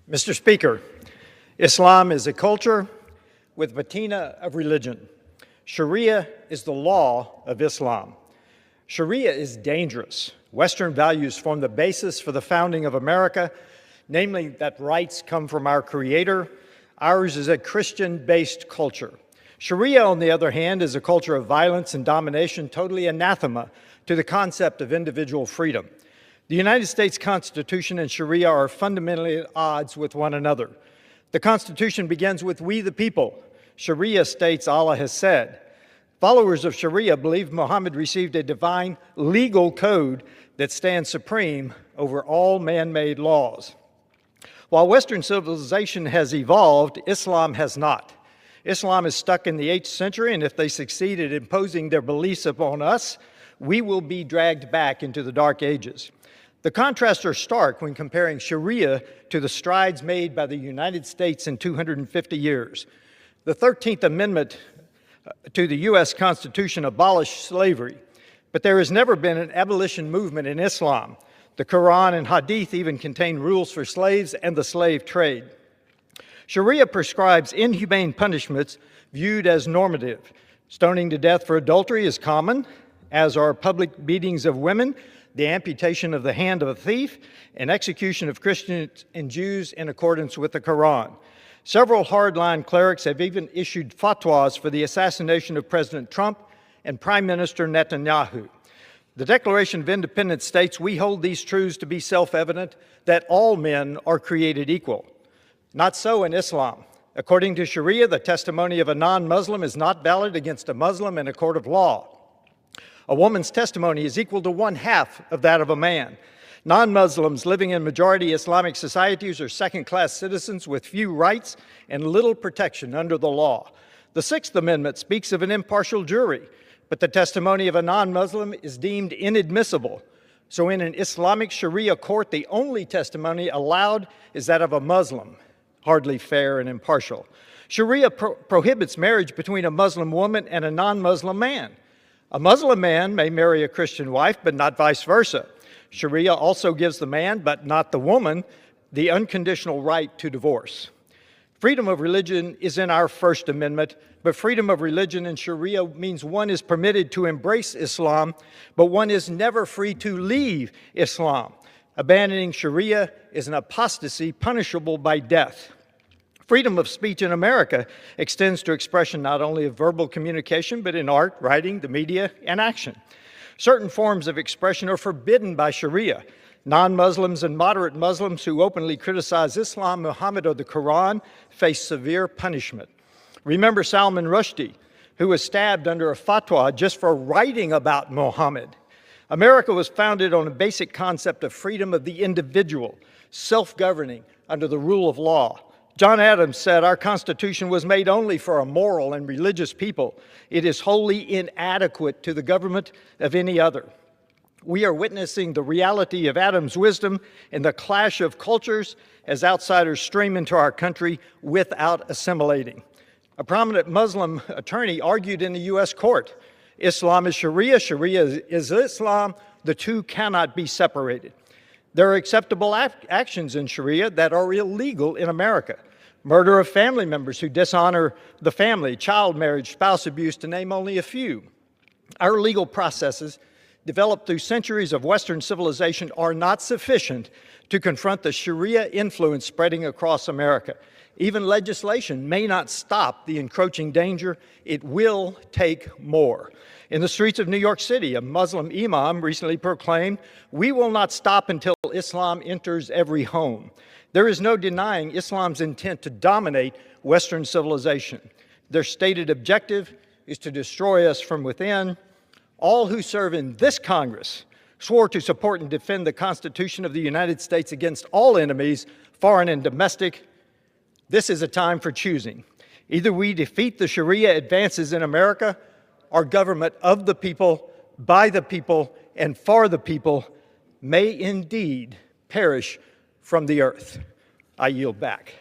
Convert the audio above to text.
Mr. Speaker, Islam is a culture with patina of religion. Shariah is the law of Islam. Shariah is dangerous. Western values form the basis for the founding of America, namely that rights come from our Creator. Ours is a Christian-based culture. Shariah, on the other hand, is a culture of violence and domination, totally anathema to the concept of individual freedom. The United States Constitution and Shariah are fundamentally at odds with one another. The Constitution begins with "we the people." Shariah states Allah has said. Followers of Shariah believe Muhammad received a divine legal code that stands supreme over all man-made laws. While Western civilization has evolved, Islam has not. Islam is stuck in the 8th century, and if they succeed at imposing their beliefs upon us, we will be dragged back into the Dark Ages. The contrasts are stark when comparing Shariah to the strides made by the United States in 250 years. The 13th Amendment to the U.S. Constitution abolished slavery, but there has never been an abolition movement in Islam. The Quran and Hadith even contain rules for slaves and the slave trade. Shariah prescribes inhumane punishments viewed as normative. Stoning to death for adultery is common, as are public beatings of women, the amputation of the hand of a thief, and execution of Christians and Jews in accordance with the Quran. Several hardline clerics have even issued fatwas for the assassination of President Trump and Prime Minister Netanyahu. The Declaration of Independence states, "We hold these truths to be self-evident, that all men are created equal." Not so in Islam. According to Shariah, the testimony of a non-Muslim is not valid against a Muslim in a court of law. A woman's testimony is equal to 1/2 of that of a man. Non-Muslims living in majority Islamic societies are second-class citizens with few rights and little protection under the law. The 6th Amendment speaks of an impartial jury, but the testimony of a non-Muslim is deemed inadmissible. So in an Islamic Sharia court, the only testimony allowed is that of a Muslim, hardly fair and impartial. Sharia prohibits marriage between a Muslim woman and a non-Muslim man. A Muslim man may marry a Christian wife, but not vice versa. Sharia also gives the man, but not the woman, the unconditional right to divorce. Freedom of religion is in our First Amendment, but freedom of religion in Sharia means one is permitted to embrace Islam, but one is never free to leave Islam. Abandoning Sharia is an apostasy punishable by death. Freedom of speech in America extends to expression not only of verbal communication, but in art, writing, the media, and action. Certain forms of expression are forbidden by Sharia. Non-Muslims and moderate Muslims who openly criticize Islam, Muhammad, or the Quran face severe punishment. Remember Salman Rushdie, who was stabbed under a fatwa just for writing about Muhammad. America was founded on a basic concept of freedom of the individual, self-governing under the rule of law. John Adams said, "Our Constitution was made only for a moral and religious people. It is wholly inadequate to the government of any other." We are witnessing the reality of Adams' wisdom in the clash of cultures as outsiders stream into our country without assimilating. A prominent Muslim attorney argued in the U.S. court, "Islam is Sharia, Sharia is Islam. The two cannot be separated." There are acceptable actions in Sharia that are illegal in America. Murder of family members who dishonor the family, child marriage, spouse abuse, to name only a few. Our legal processes, developed through centuries of Western civilization, are not sufficient to confront the Sharia influence spreading across America. Even legislation may not stop the encroaching danger. It will take more. In the streets of New York City, a Muslim imam recently proclaimed, "We will not stop until Islam enters every home." There is no denying Islam's intent to dominate Western civilization. Their stated objective is to destroy us from within. All who serve in this Congress swore to support and defend the Constitution of the United States against all enemies, foreign and domestic. This is a time for choosing. Either we defeat the Sharia advances in America, or government of the people, by the people, and for the people may indeed perish from the earth. I yield back.